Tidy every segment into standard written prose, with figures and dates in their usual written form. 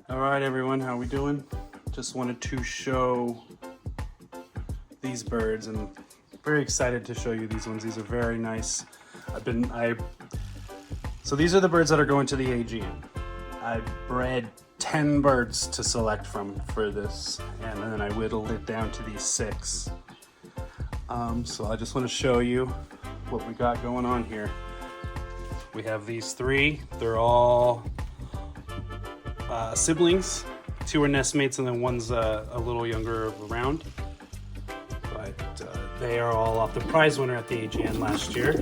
All right, everyone, how we doing? Just wanted to show these birds, and very excited to show you these ones. These are very nice. So these are the birds that are going to the AGN. I bred 10 birds to select from for this, and then I whittled it down to these 6. So I just want to show you what we got going on here. We have these 3. They're all siblings. 2 are nestmates, and then one's a little younger around. But they are all off the prize winner at the AGN last year.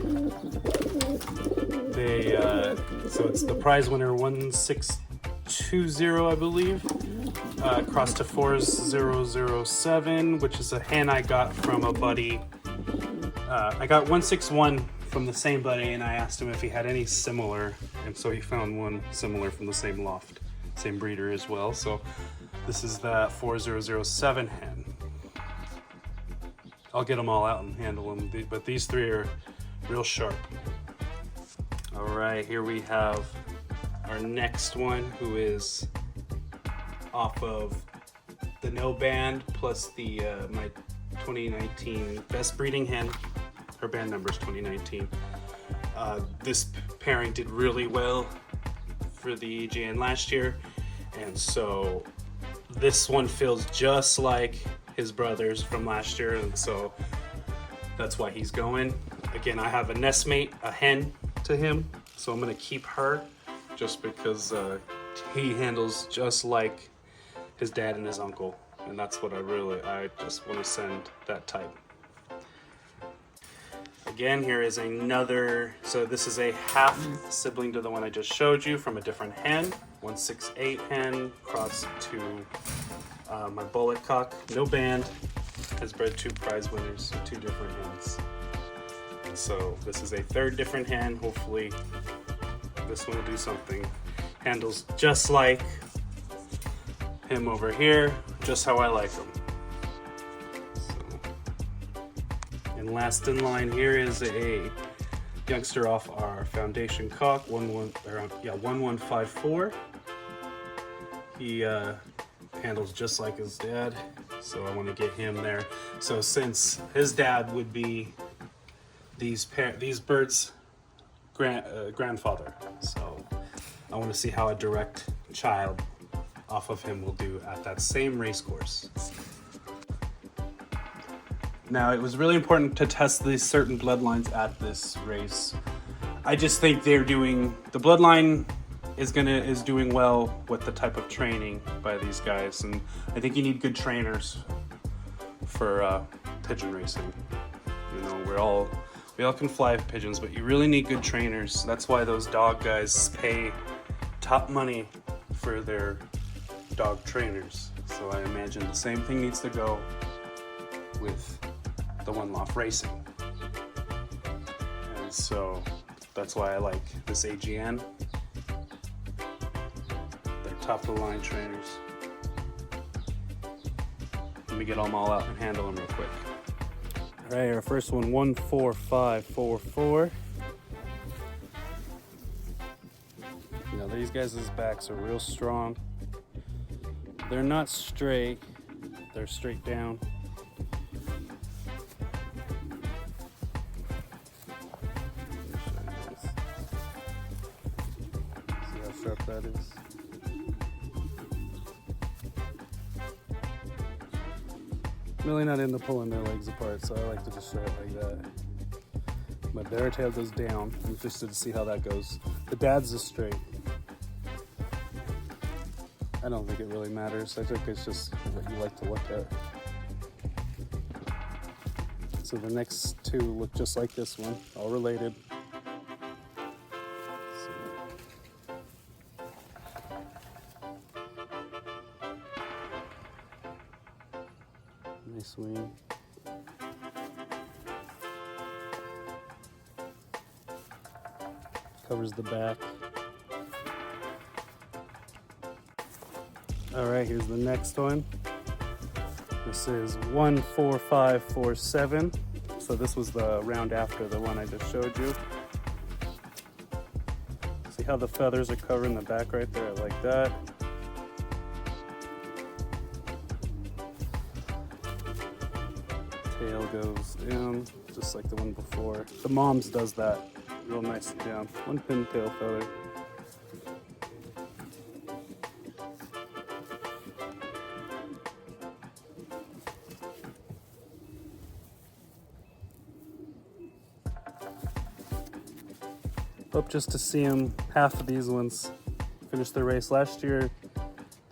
So it's the prize winner 1620, I believe, crossed to 4007, which is a hen I got from a buddy. I got 161 from the same buddy, and I asked him if he had any similar, and so he found one similar from the same loft, same breeder as well. So this is the 4007 hen. I'll get them all out and handle them, but these 3 are real sharp. All right, here we have our next one, who is off of the no band plus the my 2019 best breeding hen. Her band number is 2019. This pairing did really well for the AGN last year, and so this one feels just like his brothers from last year, and so that's why he's going. Again, I have a nestmate, a hen to him, so I'm gonna keep her just because he handles just like his dad and his uncle, and that's what I just want to send that type. Again, here is another, so this is a half sibling to the one I just showed you from a different hen, 168 hen crossed to my bullet cock, no band, has bred 2 prize winners, so 2 different hens. And so this is a 3rd different hen. Hopefully this one will do something. Handles just like him over here, just how I like him. And last in line here is a youngster off our foundation cock, 1154. He handles just like his dad, so I want to get him there. So since his dad would be these birds' grandfather, so I want to see how a direct child off of him will do at that same race course. Now, it was really important to test these certain bloodlines at this race. I just think the bloodline is doing well with the type of training by these guys, and I think you need good trainers for pigeon racing. You know, we all can fly pigeons, but you really need good trainers. That's why those dog guys pay top money for their dog trainers. So I imagine the same thing needs to go with the one Loft racing. And so that's why I like this AGN. They're top of the line trainers. Let me get them all out and handle them real quick. All right, our first one, 14544. You know, these guys' backs are real strong. They're not straight, they're straight down. See how sharp that is. Really not into pulling their legs apart, so I like to just show it like that. My bear tail goes down. I'm interested to see how that goes. The dad's is straight. I don't think it really matters. I think it's just what you like to look at. So the next 2 look just like this one, all related. Nice wing. Covers the back. All right, here's the next one. This is 14547. So this was the round after the one I just showed you. See how the feathers are covering the back right there? I like that. Tail goes down, just like the one before. The mom's does that real nicely down. One pin tail feather. Hope just to see them. Half of these ones finished their race last year.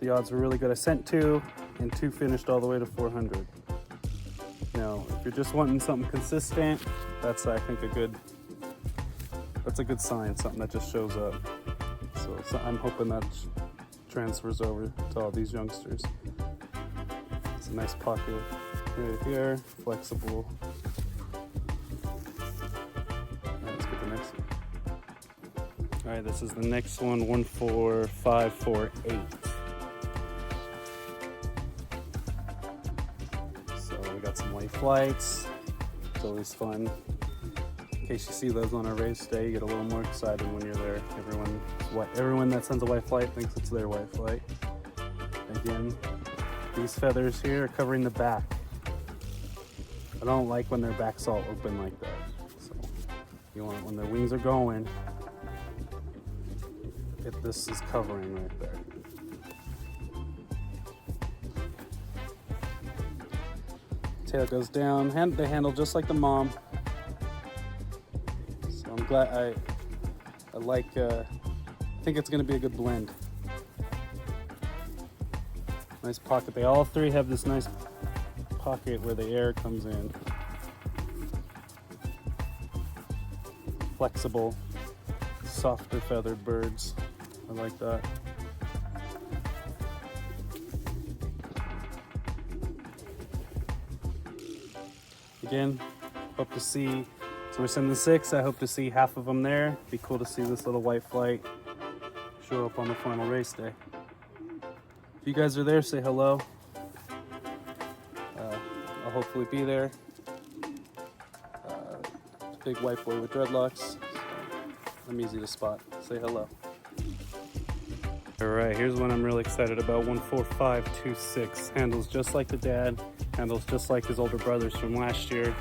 The odds were really good. I sent 2, and 2 finished all the way to 400. Now, if you're just wanting something consistent, that's, I think, that's a good sign, something that just shows up. So I'm hoping that transfers over to all these youngsters. It's a nice pocket right here, flexible. Let's get the next one. All right, this is the next one, 14548. So we got some white flights. It's always fun. In case you see those on a race day, you get a little more excited when you're there. Everyone that sends a white flight thinks it's their white flight. Again, these feathers here are covering the back. I don't like when their back's all open like that. So you want, when their wings are going, this is covering right there. Tail goes down, they handle just like the mom. So I'm glad I think it's gonna be a good blend. Nice pocket. They all three have this nice pocket where the air comes in. Flexible, softer feathered birds. I like that. Again, hope to see, so we're sending 6, I hope to see half of them there. Be cool to see this little white flight show up on the final race day. If you guys are there, say hello. I'll hopefully be there. Big white boy with dreadlocks, so I'm easy to spot. Say hello. All right, here's one I'm really excited about, 14526. Handles just like the dad, handles just like his older brothers from last year.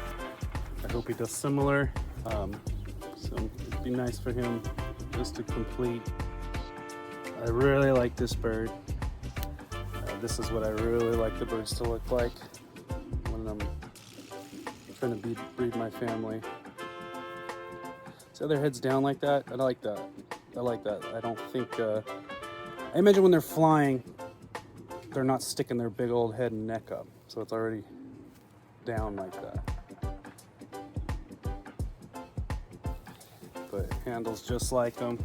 I hope he does similar. So it'd be nice for him just to complete. I really like this bird. This is what I really like the birds to look like when I'm trying to breed my family. So their heads down like that, I like that. I like that. I don't think, I imagine when they're flying, they're not sticking their big old head and neck up. So it's already down like that. But it handles just like them.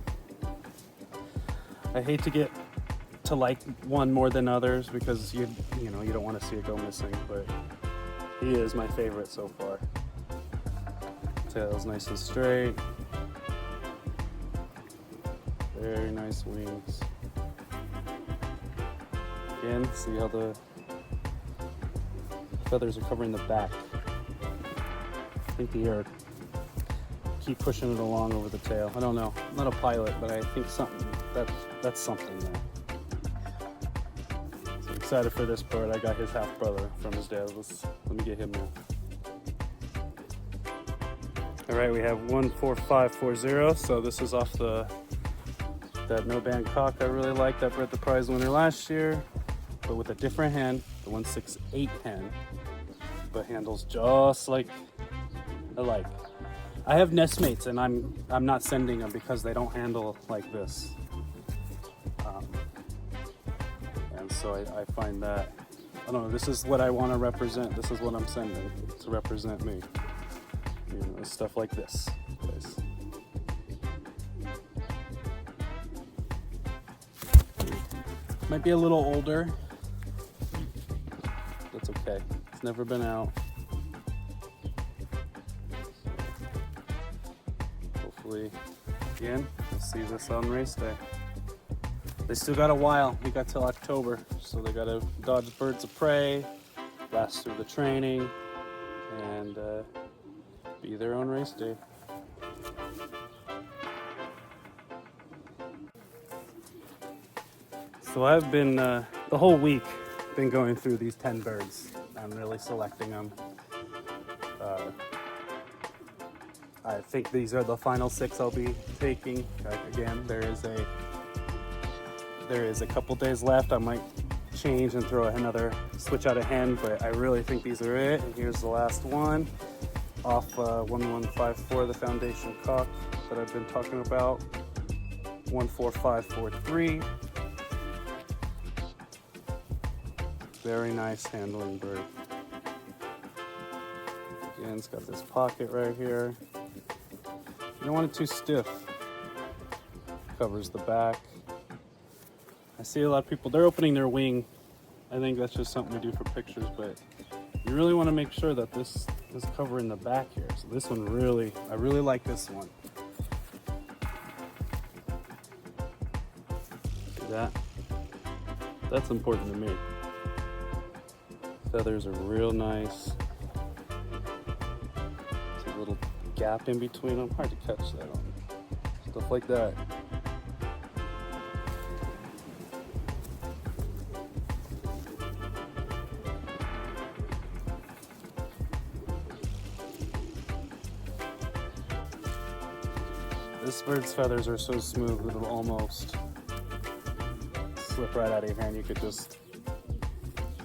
I hate to get to like one more than others because you don't want to see it go missing, but he is my favorite so far. Tail's nice and straight. Very nice wings. Again, see how the feathers are covering the back. I think the air keep pushing it along over the tail. I don't know. I'm not a pilot, but I think that's something there. So I'm excited for this bird. I got his half brother from his dad. Let me get him now. All right, we have 14540. So this is off that no band cock I really like, that bred the prize winner last year, but with a different hen, the 168 hen, but handles just like I like. I have nestmates and I'm not sending them because they don't handle like this. And so I find that, I don't know, this is what I want to represent. This is what I'm sending to represent me. You know, stuff like this, guys. Might be a little older. That's okay. It's never been out. So hopefully, again, we'll see this on race day. They still got a while. We got till October, so they got to dodge birds of prey, last through the training, and be there on race day. So I've been, the whole week, been going through these 10 birds. I'm really selecting them. I think these are the final 6 I'll be taking. Again, there is a couple days left. I might change and throw another switch out a hen, but I really think these are it. And here's the last one off 1154, the foundation cock that I've been talking about. 14543. Very nice handling bird. Again, it's got this pocket right here. You don't want it too stiff. Covers the back. I see a lot of people, they're opening their wing. I think that's just something we do for pictures, but you really want to make sure that this is covering the back here. So this one really, I really like this one. See that? That's important to me. Feathers are real nice. There's a little gap in between them. Hard to catch that on stuff like that. This bird's feathers are so smooth that it'll almost slip right out of your hand. You could just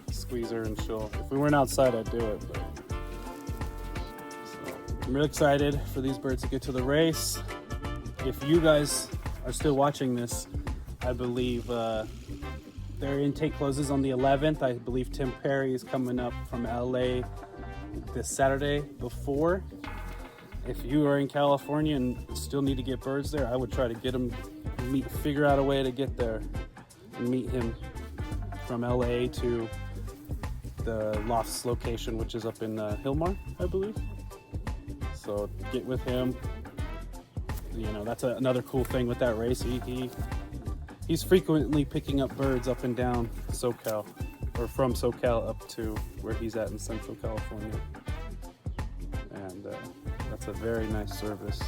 squeeze her and she'll, if we weren't outside, I'd do it. But, so, I'm really excited for these birds to get to the race. If you guys are still watching this, I believe their intake closes on the 11th. I believe Tim Perry is coming up from LA this Saturday before. If you are in California and still need to get birds there, I would try to get them, figure out a way to get there and meet him from LA to the Loft's location, which is up in Hillmar, I believe. So get with him. You know, that's another cool thing with that race. He's frequently picking up birds up and down SoCal, or from SoCal up to where he's at in Central California. And that's a very nice service.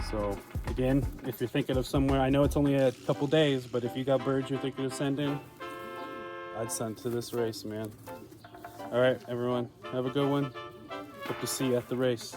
So again, if you're thinking of somewhere, I know it's only a couple days, but if you got birds you're thinking of sending, I'd send to this race, man. All right, everyone, have a good one. Hope to see you at the race.